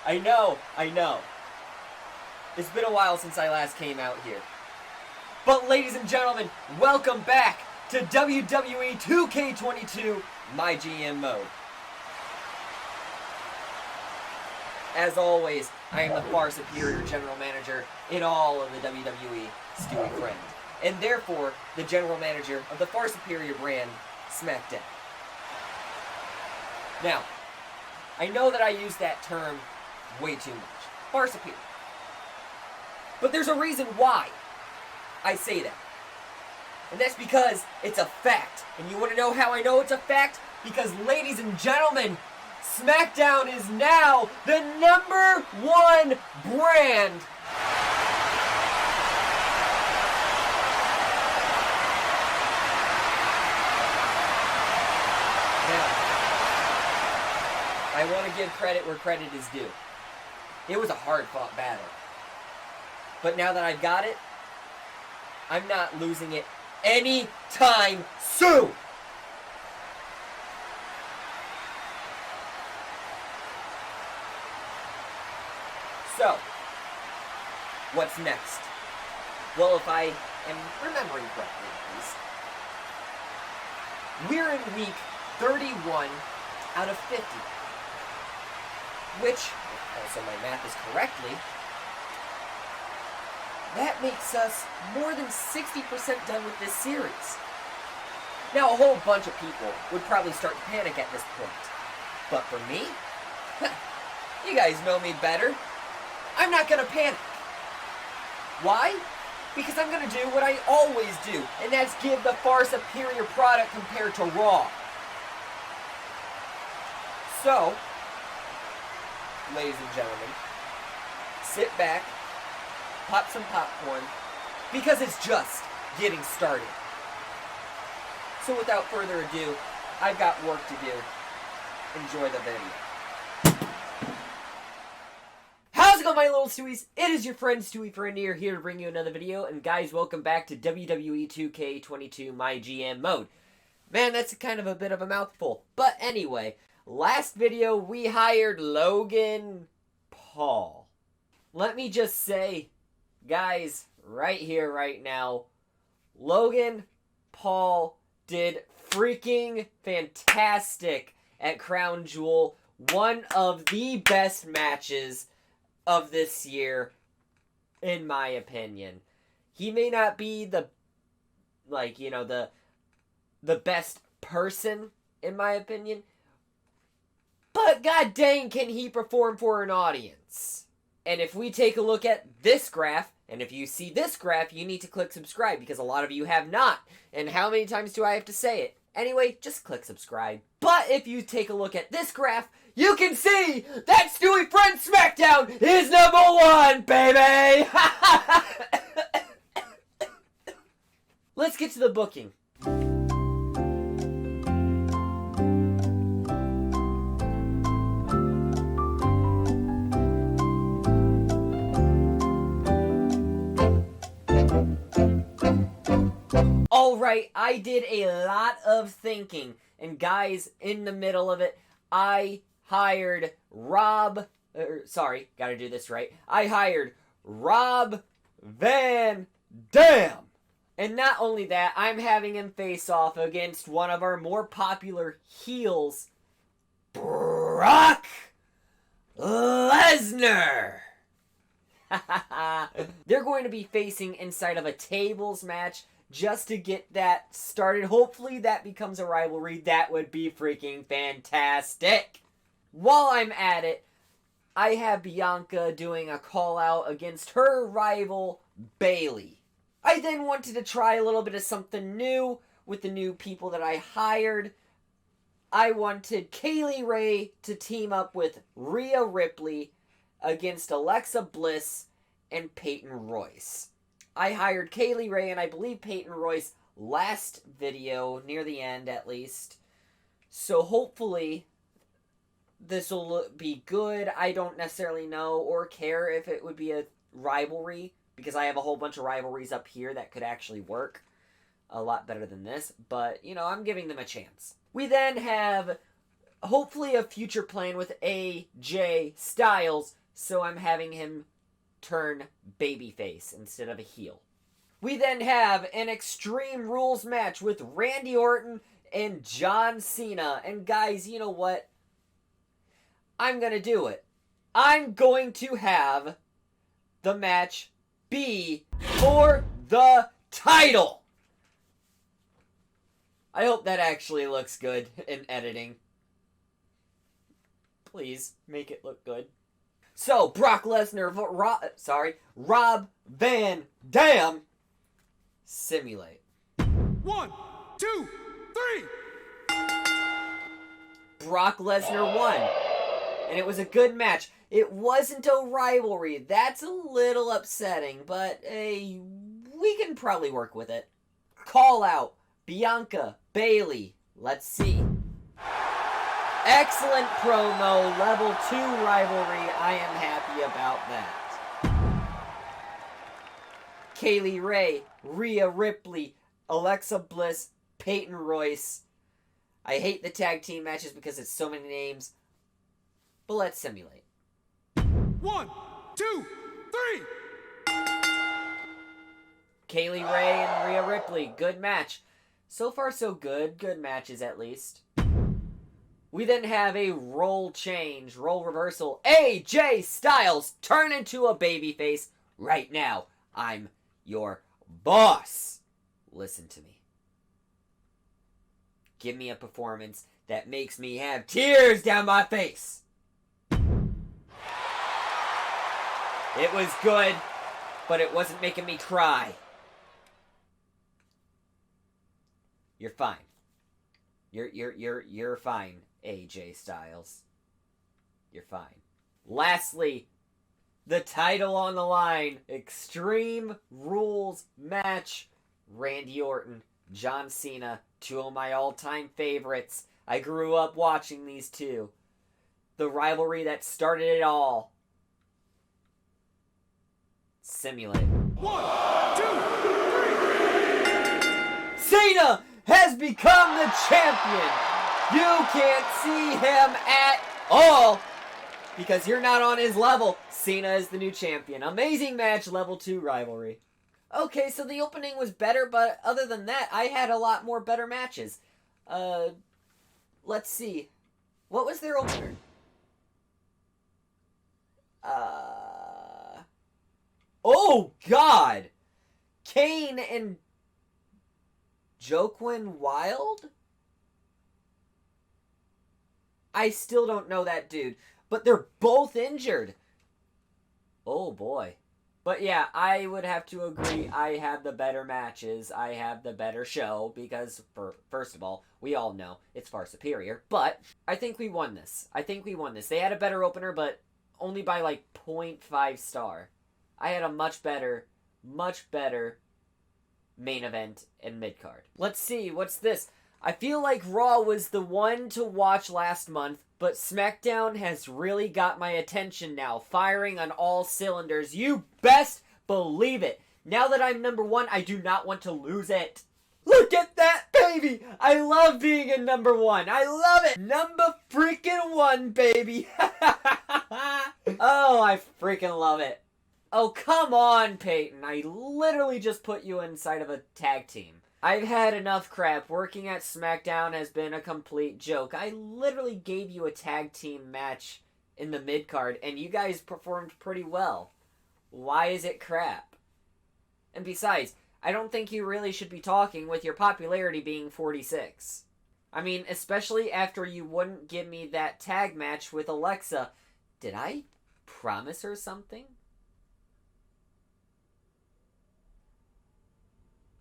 I know. It's been a while since I last came out here. But ladies and gentlemen, welcome back to WWE2K22 My GM Mode. As always, I am the far superior general manager in all of the WWE, StewieFriend, and therefore the general manager of the far superior brand, SmackDown. Now, I know that I use that term way too much. Far superior. But there's a reason why I say that. And that's because it's a fact. And you want to know how I know it's a fact? Because, ladies and gentlemen, SmackDown is now the #1 brand. Now, I want to give credit where credit is due. It was a hard-fought battle. But now that I've got it, I'm not losing it anytime soon! So, what's next? Well, if I am remembering correctly, at least, we're in week 31 out of 50. Which, if also my math is correctly, that makes us more than 60% done with this series. Now, a whole bunch of people would probably start to panic at this point. But for me, you guys know me better. I'm not going to panic. Why? Because I'm going to do what I always do, and that's give the far superior product compared to Raw. So, ladies and gentlemen, sit back, pop some popcorn, because it's just getting started. So without further ado, I've got work to do. Enjoy the video. How's it going, my little Stewies? It is your friend StewieFriend here to bring you another video. And guys, welcome back to WWE2K22 My GM Mode. Man, that's kind of a bit of a mouthful. But anyway, last video we hired Logan Paul. Let me just say, guys, right here, right now, Logan Paul did freaking fantastic at Crown Jewel. One of the best matches of this year, in my opinion. He may not be the best person, in my opinion, but god dang can he perform for an audience. And if we take a look at this graph, and if you see this graph, you need to click subscribe, because a lot of you have not. And how many times do I have to say it? Anyway, just click subscribe. But if you take a look at this graph, you can see that StewieFriend SmackDown is #1, baby! Let's get to the booking. Alright, I did a lot of thinking, and guys, in the middle of it, I hired Rob Van Dam! And not only that, I'm having him face off against one of our more popular heels, Brock Lesnar! They're going to be facing inside of a tables match just to get that started. Hopefully that becomes a rivalry. That would be freaking fantastic. While I'm at it, I have Bianca doing a call out against her rival, Bayley. I then wanted to try a little bit of something new with the new people that I hired. I wanted Kaylee Ray to team up with Rhea Ripley against Alexa Bliss and Peyton Royce. I hired Kaylee Ray and I believe Peyton Royce last video, near the end at least. So hopefully this will be good. I don't necessarily know or care if it would be a rivalry, because I have a whole bunch of rivalries up here that could actually work a lot better than this. But, you know, I'm giving them a chance. We then have hopefully a future plan with AJ Styles, so I'm having him turn babyface instead of a heel. We then have an Extreme Rules match with Randy Orton and John Cena. And guys, you know what? I'm gonna do it. I'm going to have the match be for the title. I hope that actually looks good in editing. Please, make it look good. So, Brock Lesnar, Rob Van Dam, simulate. 1, 2, 3. Brock Lesnar won. And it was a good match. It wasn't a rivalry. That's a little upsetting, but hey, we can probably work with it. Call out. Bianca, Bayley. Let's see. Excellent promo. Level 2 rivalry. I am happy about that. Kaylee Ray, Rhea Ripley, Alexa Bliss, Peyton Royce. I hate the tag team matches because it's so many names. But let's simulate. 1, 2, 3. Kaylee Ray and Rhea Ripley. Good match. So far, so good. Good matches, at least. We then have a role change, role reversal. AJ Styles turn into a babyface right now. I'm your boss. Listen to me. Give me a performance that makes me have tears down my face. It was good, but it wasn't making me cry. You're fine. You're fine, AJ Styles. You're fine. Lastly, the title on the line. Extreme Rules match. Randy Orton, John Cena, two of my all-time favorites. I grew up watching these two. The rivalry that started it all. Simulate. 1, 2, 3. Cena has become the champion. You can't see him at all because you're not on his level. Cena is the new champion. Amazing match, level 2 rivalry. Okay, so the opening was better, but other than that, I had a lot more better matches. Let's see. What was their opener? Oh, God! Kane and Joaquin Wilde? I still don't know that dude, but they're both injured. Oh, boy. But yeah, I would have to agree, I have the better matches, I have the better show, because, first of all, we all know it's far superior, but I think we won this. They had a better opener, but only by like 0.5 star. I had a much better main event and mid-card. Let's see, what's this? I feel like Raw was the one to watch last month, but SmackDown has really got my attention now, firing on all cylinders. You best believe it. Now that I'm number 1, I do not want to lose it. Look at that, baby! I love being in number 1. I love it! Number freaking 1, baby! Oh, I freaking love it. Oh, come on, Peyton. I literally just put you inside of a tag team. I've had enough crap. Working at SmackDown has been a complete joke. I literally gave you a tag team match in the mid-card, and you guys performed pretty well. Why is it crap? And besides, I don't think you really should be talking with your popularity being 46. I mean, especially after you wouldn't give me that tag match with Alexa. Did I promise her something?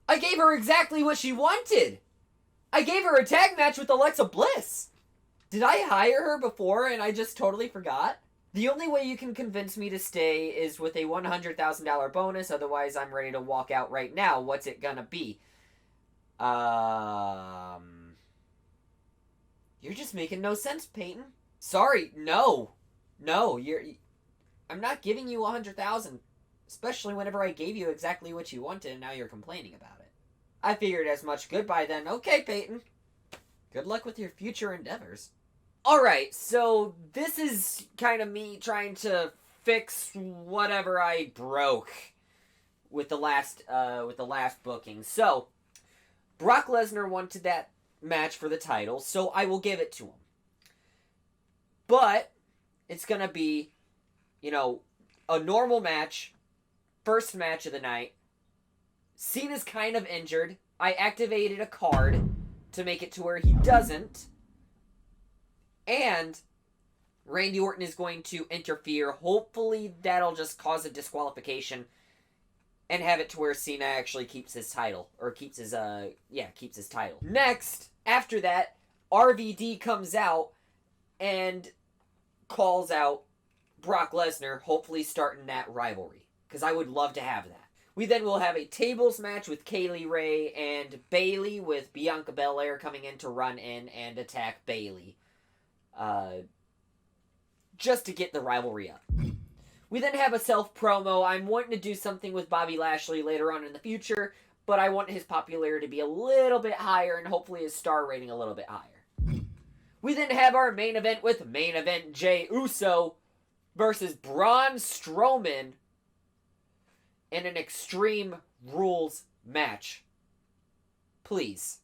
I gave her exactly what she wanted. I gave her a tag match with Alexa Bliss. Did I hire her before and I just totally forgot? The only way you can convince me to stay is with a $100,000 bonus. Otherwise, I'm ready to walk out right now. What's it gonna be? You're just making no sense, Peyton. Sorry, no, I'm not giving you $100,000. Especially whenever I gave you exactly what you wanted and now you're complaining about it. I figured as much. Goodbye then. Okay, Peyton. Good luck with your future endeavors. Alright, so this is kind of me trying to fix whatever I broke with the last booking. So, Brock Lesnar wanted that match for the title, so I will give it to him. But it's gonna be, a normal match, first match of the night. Cena's kind of injured. I activated a card to make it to where he doesn't. And Randy Orton is going to interfere. Hopefully that'll just cause a disqualification and have it to where Cena actually keeps his title. Or keeps his title. Next, after that, RVD comes out and calls out Brock Lesnar, hopefully starting that rivalry. Because I would love to have that. We then will have a tables match with Kaylee Ray and Bayley, with Bianca Belair coming in to run in and attack Bayley. Just to get the rivalry up. We then have a self-promo. I'm wanting to do something with Bobby Lashley later on in the future, but I want his popularity to be a little bit higher and hopefully his star rating a little bit higher. We then have our main event with main event Jey Uso versus Braun Strowman in an Extreme Rules match. Please.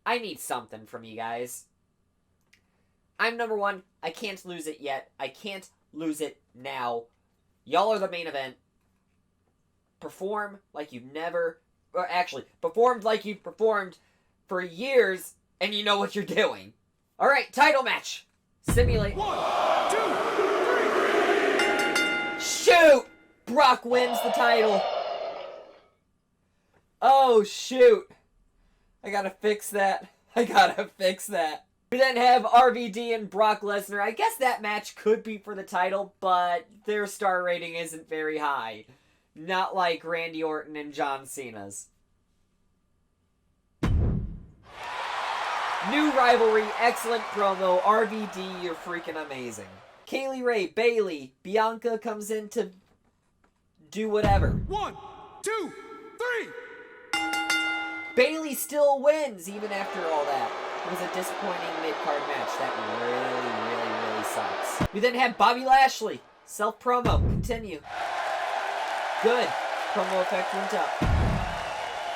I need something from you guys. I'm number one. I can't lose it yet. I can't lose it now. Y'all are the main event. Perform like you've never... Or actually, performed like you've performed for years, and you know what you're doing. Alright, title match. Simulate. 1, 2, 3. Shoot! Brock wins the title. Oh, shoot. I gotta fix that. We then have RVD and Brock Lesnar. I guess that match could be for the title, but their star rating isn't very high. Not like Randy Orton and John Cena's. New rivalry, excellent promo. RVD, you're freaking amazing. Kaylee Ray, Bayley, Bianca comes in to do whatever. 1, 2, 3. Bayley still wins even after all that. It was a disappointing mid-card match. That really sucks. We then have Bobby Lashley. Self-promo. Continue. Good. Promo effect went up.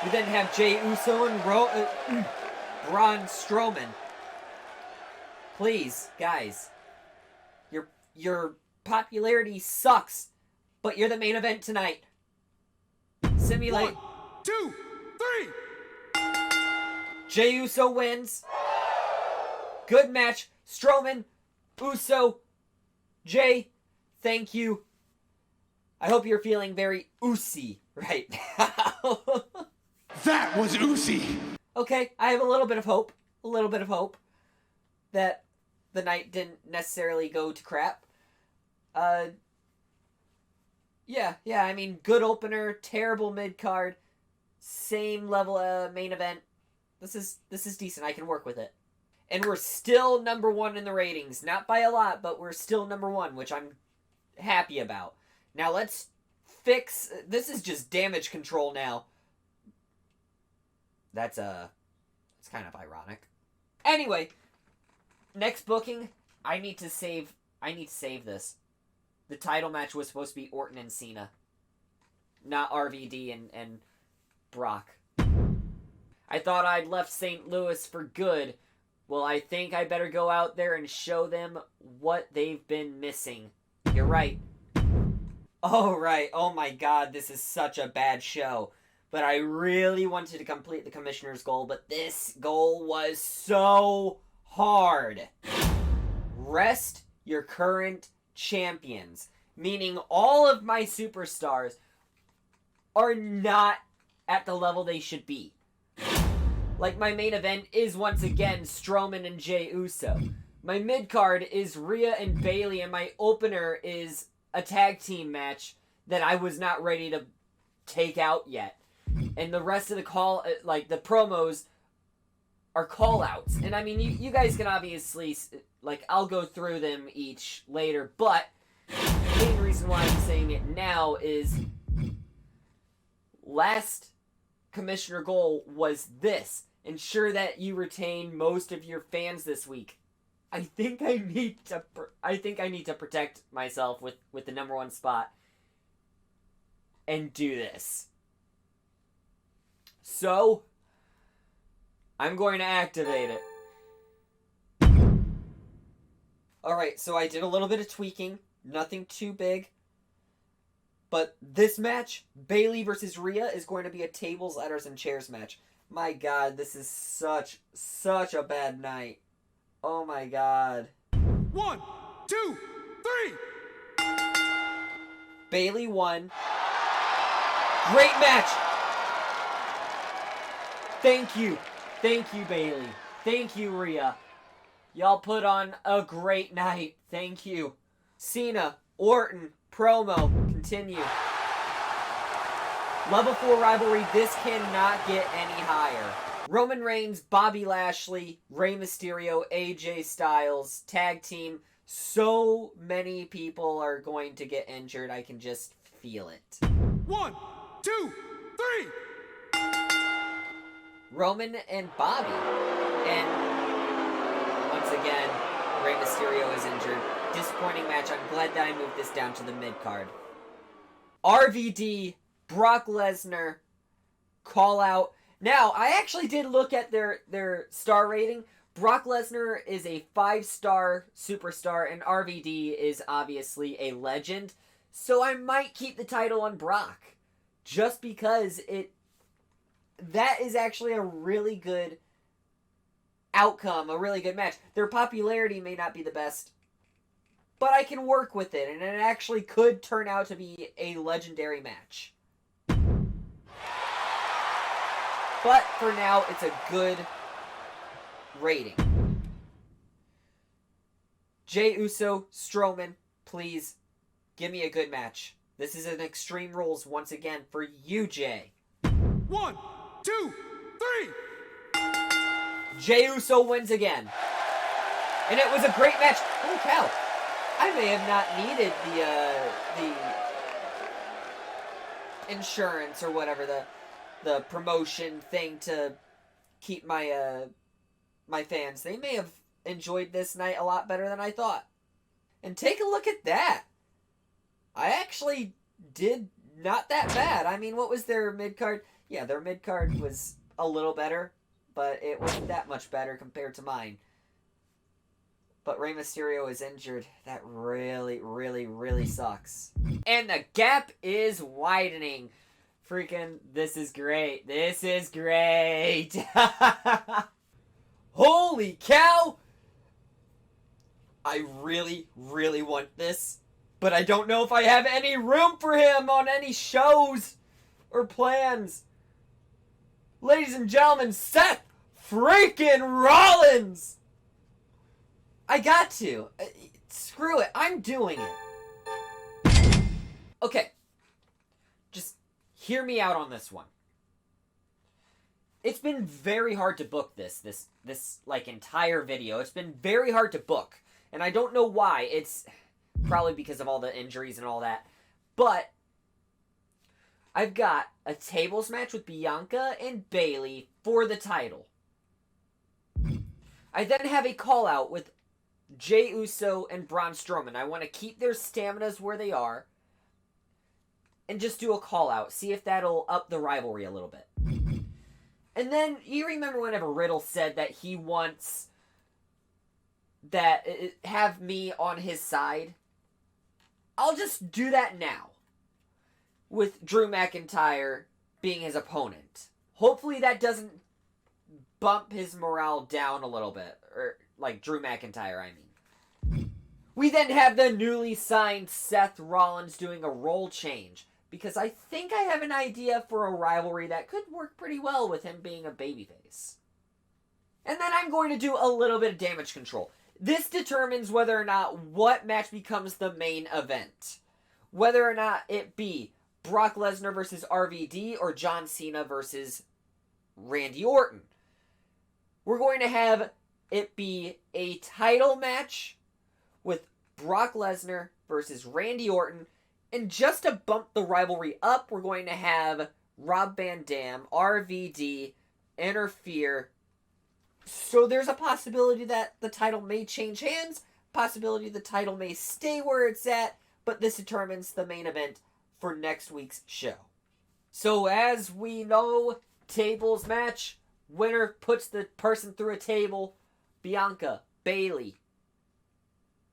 We then have Jey Uso and Braun Strowman. Please, guys. Your popularity sucks, but you're the main event tonight. Simulate. 1, 2, 3. Jey Uso wins. Good match. Strowman, Uso, Jey, thank you. I hope you're feeling very Usy right now. That was Uzi. Okay, I have a little bit of hope. That the night didn't necessarily go to crap. Yeah, I mean, good opener, terrible mid-card, same level main event. This is decent. I can work with it. And we're still number one in the ratings. Not by a lot, but we're still number one, which I'm happy about. Now let's fix... This is just damage control now. That's kind of ironic. Anyway, next booking, I need to save this. The title match was supposed to be Orton and Cena, not RVD and Brock. I thought I'd left St. Louis for good. Well, I think I better go out there and show them what they've been missing. You're right. Oh, right. Oh my god, this is such a bad show. But I really wanted to complete the Commissioner's goal, but this goal was so hard. Rest your current champions. Meaning all of my superstars are not at the level they should be. Like, my main event is once again Strowman and Jey Uso. My mid-card is Rhea and Bayley, and my opener is a tag team match that I was not ready to take out yet. And the rest of the the promos are call-outs. And I mean, you guys can obviously, I'll go through them each later, but the main reason why I'm saying it now is last Commissioner goal was this. Ensure that you retain most of your fans this week. I think I need to protect myself with the number one spot and do this. So, I'm going to activate it. Alright, so I did a little bit of tweaking. Nothing too big. But this match, Bayley versus Rhea, is going to be a tables, ladders, and chairs match. My god, this is such a bad night. Oh my god. 1, 2, 3. Bayley won. Great match! Thank you. Thank you, Bayley. Thank you, Rhea. Y'all put on a great night. Thank you. Cena, Orton, promo, continue. Level 4 rivalry, this cannot get any higher. Roman Reigns, Bobby Lashley, Rey Mysterio, AJ Styles, tag team. So many people are going to get injured. I can just feel it. 1, 2, 3. Roman and Bobby. And once again, Rey Mysterio is injured. Disappointing match. I'm glad that I moved this down to the mid-card. RVD, Brock Lesnar, call out. Now, I actually did look at their star rating. Brock Lesnar is a 5-star superstar, and RVD is obviously a legend. So I might keep the title on Brock. Just because that is actually a really good outcome, a really good match. Their popularity may not be the best, but I can work with it, and it actually could turn out to be a legendary match. But for now, it's a good rating. Jey Uso, Strowman, please give me a good match. This is an Extreme Rules once again for you, Jay. 1, 2, 3. Jey Uso wins again. And it was a great match. Holy cow. I may have not needed the insurance or whatever, the promotion thing to keep my my fans. They may have enjoyed this night a lot better than I thought. And take a look at that. I actually did not that bad. I mean, what was their mid-card? Yeah, their mid-card was a little better, but it wasn't that much better compared to mine. But Rey Mysterio is injured. That really, really, really sucks. And the gap is widening. Freaking, this is great. This is great. Holy cow! I really, really want this. But I don't know if I have any room for him on any shows or plans. Ladies and gentlemen, Seth freaking Rollins! I got to. Screw it. I'm doing it. Okay. Just hear me out on this one. It's been very hard to book this like entire video. It's been very hard to book. And I don't know why. It's probably because of all the injuries and all that. But I've got a tables match with Bianca and Bayley for the title. I then have a call out with Jey Uso and Braun Strowman. I want to keep their staminas where they are and just do a call out. See if that'll up the rivalry a little bit. And then, you remember whenever Riddle said that he wants that have me on his side? I'll just do that now. With Drew McIntyre being his opponent. Hopefully that doesn't bump his morale down a little bit. Or, like, Drew McIntyre, I mean. We then have the newly signed Seth Rollins doing a role change. Because I think I have an idea for a rivalry that could work pretty well with him being a babyface. And then I'm going to do a little bit of damage control. This determines whether or not what match becomes the main event. Whether or not it be Brock Lesnar versus RVD or John Cena versus Randy Orton. We're going to have it be a title match with Brock Lesnar versus Randy Orton. And just to bump the rivalry up, we're going to have Rob Van Dam, RVD, interfere So there's a possibility that the title may change hands, possibility the title may stay where it's at, but this determines the main event for next week's show. So as we know, tables match, winner puts the person through a table. Bianca, Bailey,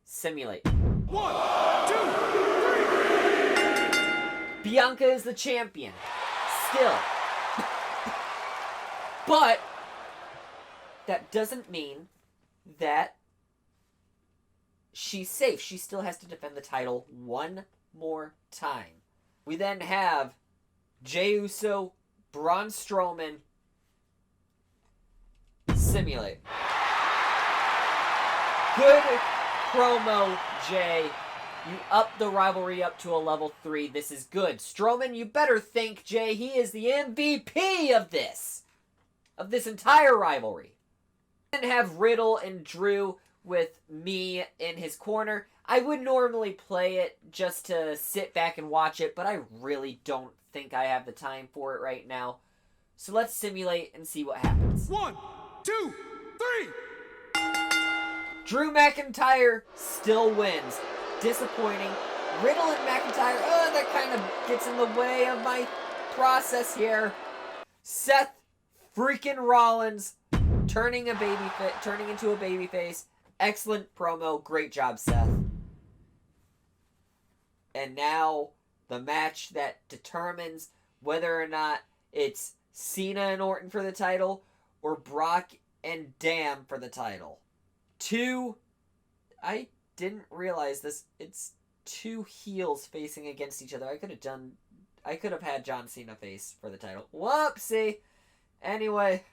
simulate. 1, 2, 3. Bianca is the champion. Still. But that doesn't mean that she's safe. She still has to defend the title one more time. We then have Jey Uso, Braun Strowman, simulate. Good promo, Jay. You up the rivalry up to a level 3. This is good. Strowman, you better thank Jay. He is the MVP of this entire rivalry. And have Riddle and Drew with me in his corner. I would normally play it just to sit back and watch it, but I really don't think I have the time for it right now. So let's simulate and see what happens. 1, 2, 3. Drew McIntyre still wins. Disappointing. Riddle and McIntyre, that kind of gets in the way of my process here. Seth freaking Rollins turning into a babyface. Excellent promo. Great job, Seth. And now the match that determines whether or not it's Cena and Orton for the title or Brock and Dam for the title. I didn't realize this. It's 2 heels facing against each other. I could have had John Cena face for the title. Whoopsie. Anyway,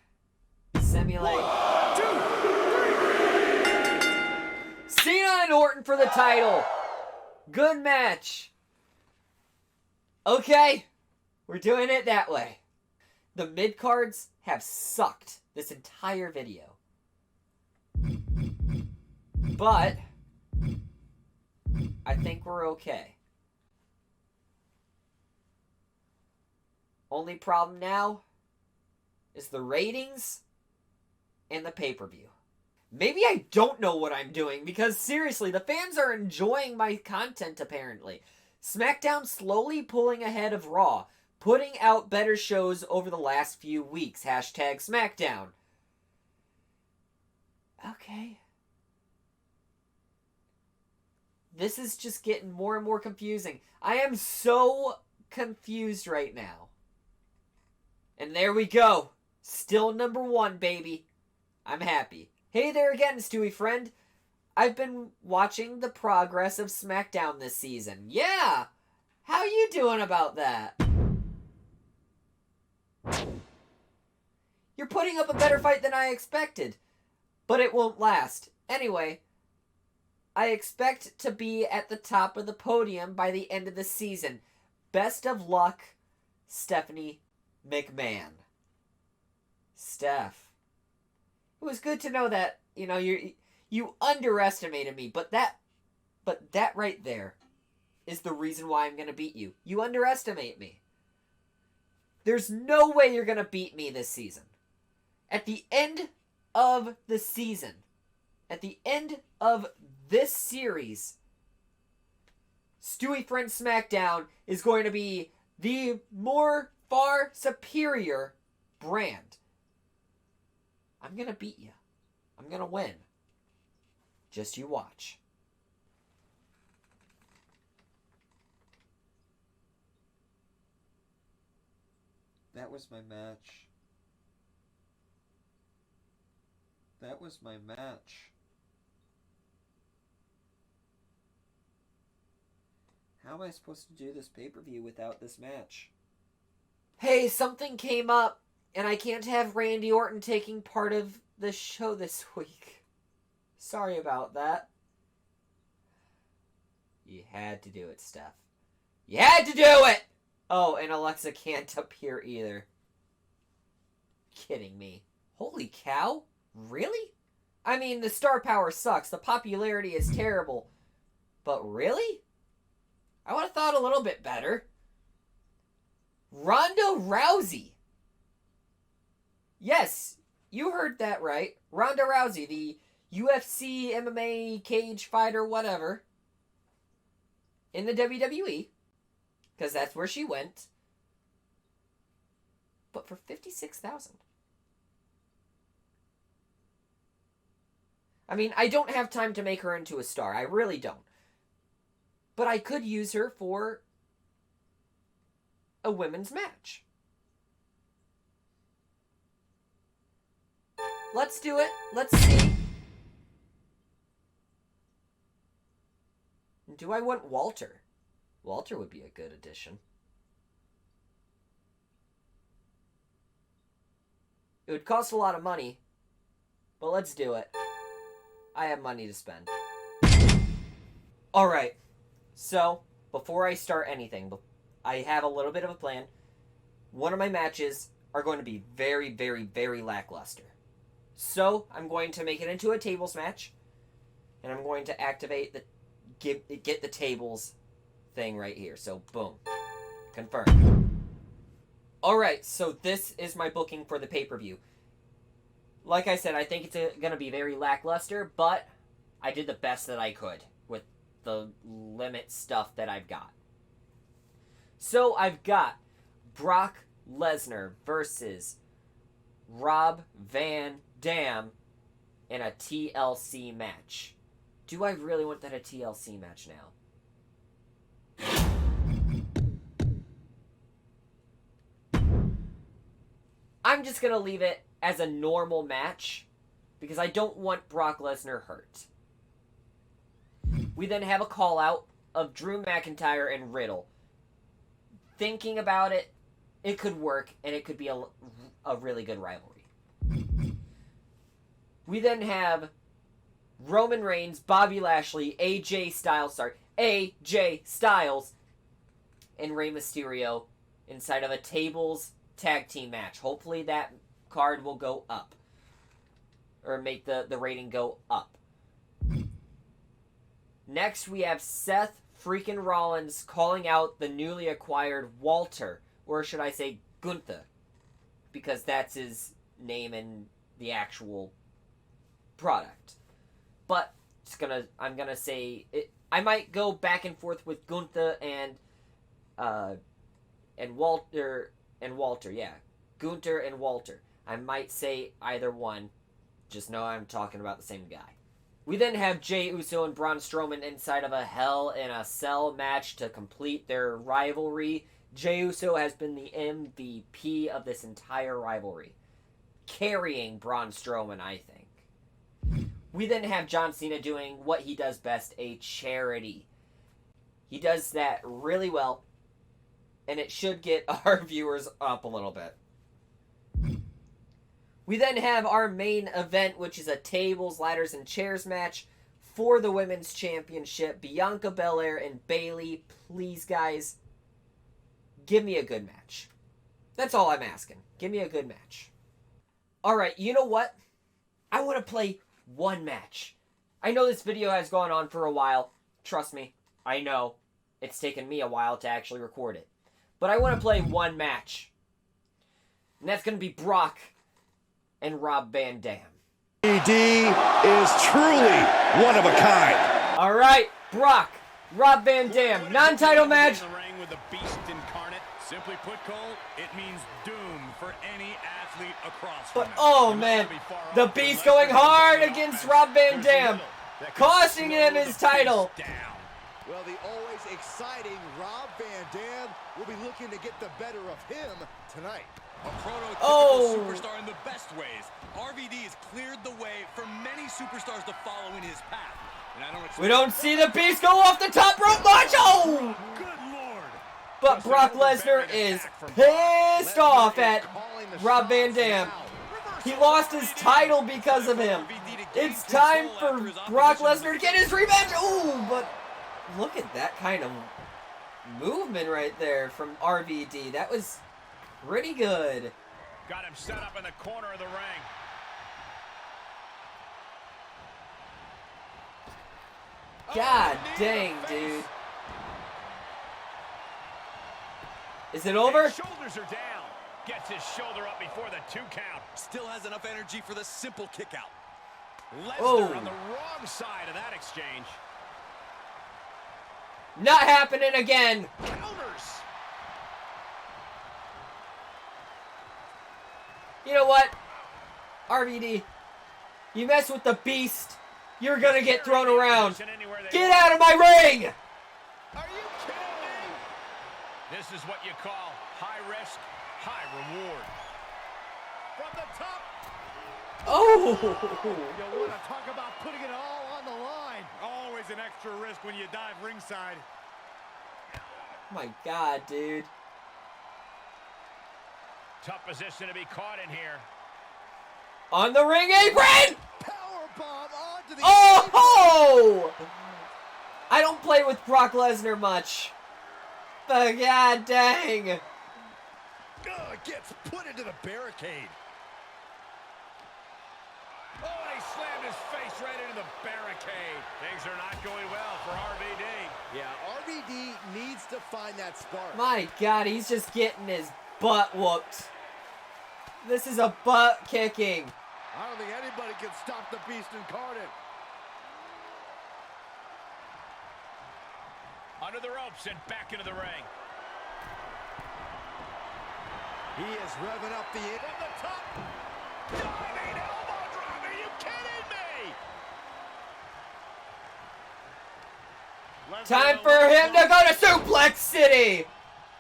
simulate. 1, 2, 3. Cena and Orton for the title. Good match. Okay, we're doing it that way. The mid-cards have sucked this entire video. But I think we're okay. Only problem now is the ratings and the pay-per-view. Maybe I don't know what I'm doing, because seriously, the fans are enjoying my content apparently. SmackDown slowly pulling ahead of Raw, putting out better shows over the last few weeks. Hashtag SmackDown. Okay. This is just getting more and more confusing. I am so confused right now. And there we go. Still number 1, baby. I'm happy. Hey there again, StewieFriend. I've been watching the progress of SmackDown this season. Yeah! How you doing about that? You're putting up a better fight than I expected. But it won't last. Anyway, I expect to be at the top of the podium by the end of the season. Best of luck, Stephanie McMahon. Steph. It was good to know that, you underestimated me, but that right there is the reason why I'm going to beat you. You underestimate me. There's no way you're going to beat me this season. At the end of the season, at the end of this series, StewieFriend SmackDown is going to be the far superior brand. I'm going to beat you. I'm going to win. Just you watch. That was my match. That was my match. How am I supposed to do this pay-per-view without this match? Hey, something came up, and I can't have Randy Orton taking part of the show this week. Sorry about that. You had to do it, Steph. You had to do it! Oh, and Alexa can't appear either. Kidding me. Holy cow? Really? I mean, the star power sucks. The popularity is terrible. But really? I would have thought a little bit better. Ronda Rousey. Yes, You heard that right. Ronda Rousey, the UFC, MMA, cage fighter, whatever, in the WWE, because that's where she went, but for $56,000. I mean, I don't have time to make her into a star. I really don't. But I could use her for a women's match. Let's do it. Let's see. Do I want Walter? Walter would be a good addition. It would cost a lot of money, but let's do it. I have money to spend. Alright, so before I start anything, I have a little bit of a plan. One of my matches are going to be very, very, very lackluster. So, I'm going to make it into a tables match, and I'm going to activate the get the tables thing right here. So, boom. Confirm. Alright, so this is my booking for the pay-per-view. Like I said, I think it's going to be very lackluster, but I did the best that I could with the limit stuff that I've got. So, I've got Brock Lesnar versus Rob Van Dam in a TLC match. Do I really want that a TLC match now? I'm just going to leave it as a normal match because I don't want Brock Lesnar hurt. We then have a call out of Drew McIntyre and Riddle. Thinking about it, it could work and it could be a really good rivalry. We then have Roman Reigns, Bobby Lashley, AJ Styles, and Rey Mysterio inside of a tables tag team match. Hopefully that card will go up. Or make the rating go up. Next we have Seth freaking Rollins calling out the newly acquired Walter. Or should I say Gunther. Because that's his name in the actual product. But I'm gonna say it. I might go back and forth with Gunther and Walter. Yeah, Gunther and Walter. I might say either one. Just know I'm talking about the same guy. We then have Jey Uso and Braun Strowman inside of a Hell in a Cell match to complete their rivalry. Jey Uso has been the MVP of this entire rivalry, carrying Braun Strowman, I think. We then have John Cena doing what he does best, a charity. He does that really well, and it should get our viewers up a little bit. We then have our main event, which is a tables, ladders, and chairs match for the Women's Championship. Bianca Belair and Bayley. Please, guys, give me a good match. That's all I'm asking. Give me a good match. Alright, you know what? I want to play one match. I know this video has gone on for a while. Trust me, I know. It's taken me a while to actually record it. But I want to play one match. And that's going to be Brock and Rob Van Dam. AD is truly one of a kind. Alright, Brock, Rob Van Dam, non-title match. In the ring with the beast incarnate. Simply put, Cole, it means doom for any athlete across. But oh man, the beast going hard against Rob Van Dam, costing him his title. Well, the always exciting Rob Van Dam will be looking to get the better of him tonight. A prototypical superstar in the best ways. RVD has cleared the way for many superstars to follow in his path. And I don't we don't see the beast go off the top rope much. Oh! Good Lord. But Brock Lesnar is pissed off at Rob Van Dam. He lost his title because of him. It's time for Brock Lesnar to get his revenge. Ooh, but look at that kind of movement right there from RVD. That was pretty good. Got him set up in the corner of the ring. God dang, dude. Is it over? Shoulders are down. Gets his shoulder up before the 2 count. Still has enough energy for the simple kick out. Lesnar on the wrong side of that exchange. Not happening again. Counters. You know what? RVD, you mess with the beast, you're gonna get thrown around. Get out of my ring! Are you kidding me? This is what you call high risk, high reward. From the top. Oh! You want to talk about putting it all on the line. Always an extra risk when you dive ringside. My God, dude. Tough position to be caught in here. On the ring apron! Powerbomb onto the Oh! I don't play with Brock Lesnar much. But god dang. Gets put into the barricade. Oh, he slammed his face right into the barricade. Things are not going well for RVD. Yeah, RVD needs to find that spark. My God, he's just getting his butt whooped. This is a butt kicking. I don't think anybody can stop the beast incarnate. Under the ropes and back into the ring. He is revving up the from the top. Diving elbow drop. Are you kidding me? Time for him to go to Suplex City.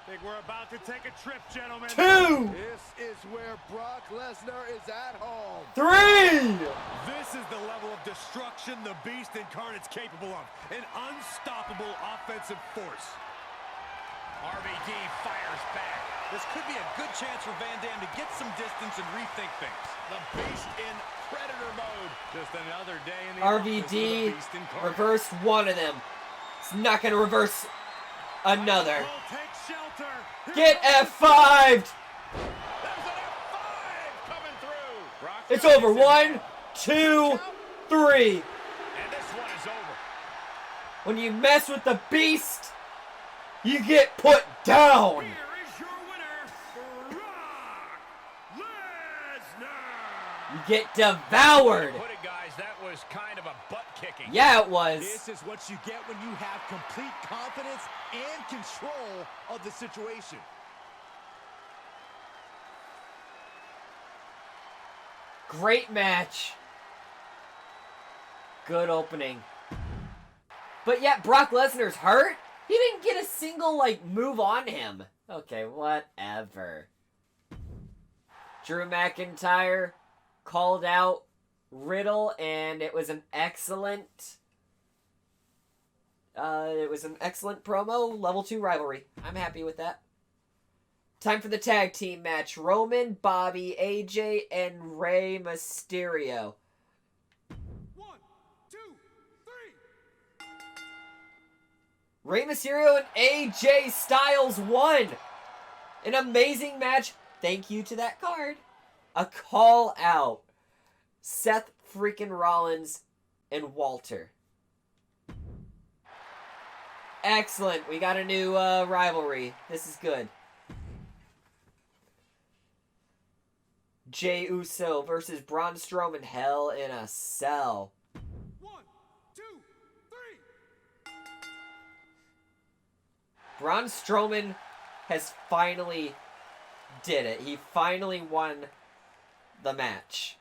Think we're about to take a trip, gentlemen. 2, This is where Brock Lesnar is at home. 3. This is the level of destruction the Beast Incarnate's capable of. An unstoppable offensive force. RVD fires back. This could be a good chance for Van Dam to get some distance and rethink things. The Beast in Predator mode. Just another day in the office for the RVD Beast Incarnate. reversed one of them. It's not going to reverse another. Will take shelter. Get F5'd. There's an F5 coming through. Brock It's Lesnar over. is in 1, 2, 3. And this one is over. When you mess with the beast, you get put down. Here is your winner, Brock Lesnar. You get devoured. Put it, guys, that was kind of a butt kicking. Yeah, it was. This is what you get when you have complete confidence and control of the situation. Great match. Good opening. But yet Brock Lesnar's hurt? He didn't get a single, move on him. Okay, whatever. Drew McIntyre called out Riddle, and it was an excellent... promo. Level 2 rivalry. I'm happy with that. Time for the tag team match. Roman, Bobby, AJ, and Rey Mysterio. 1, 2, 3. Rey Mysterio and AJ Styles won. An amazing match. Thank you to that card. A call out. Seth freaking Rollins and Walter. Excellent. We got a new rivalry. This is good. Jey Uso versus Braun Strowman. Hell in a Cell. 1, 2, 3. Braun Strowman has finally did it. He finally won the match.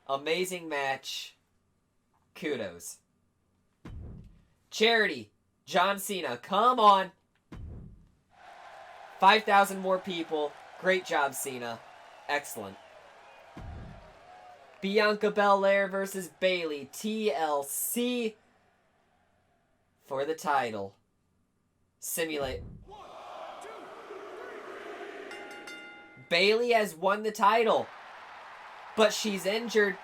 Amazing match. Kudos. Charity. John Cena. Come on. 5,000 more people. Great job, Cena. Excellent. Bianca Belair versus Bayley. TLC for the title. Simulate. 1, 2, 3. Bayley has won the title, but she's injured.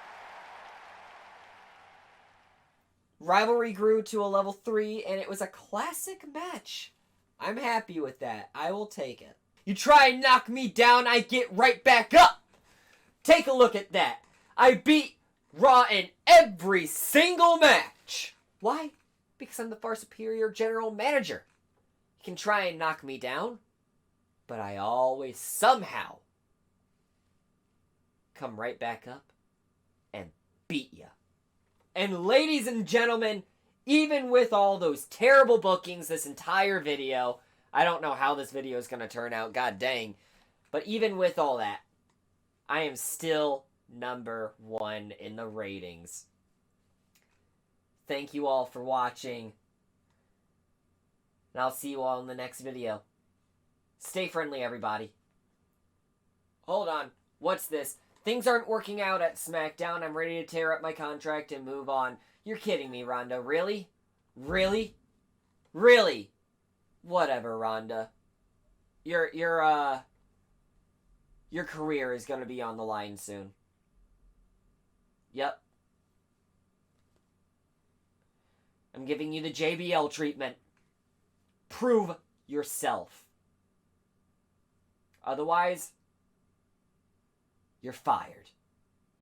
Rivalry grew to a level 3, and it was a classic match. I'm happy with that. I will take it. You try and knock me down, I get right back up. Take a look at that. I beat Raw in every single match. Why? Because I'm the far superior general manager. You can try and knock me down, but I always somehow come right back up and beat ya. And ladies and gentlemen, even with all those terrible bookings this entire video, I don't know how this video is going to turn out, god dang, but even with all that, I am still number 1 in the ratings. Thank you all for watching, and I'll see you all in the next video. Stay friendly, everybody. Hold on. What's this? Things aren't working out at SmackDown. I'm ready to tear up my contract and move on. You're kidding me, Ronda. Really? Really? Really? Whatever, Ronda. Your career is going to be on the line soon. Yep. I'm giving you the JBL treatment. Prove yourself. Otherwise, you're fired.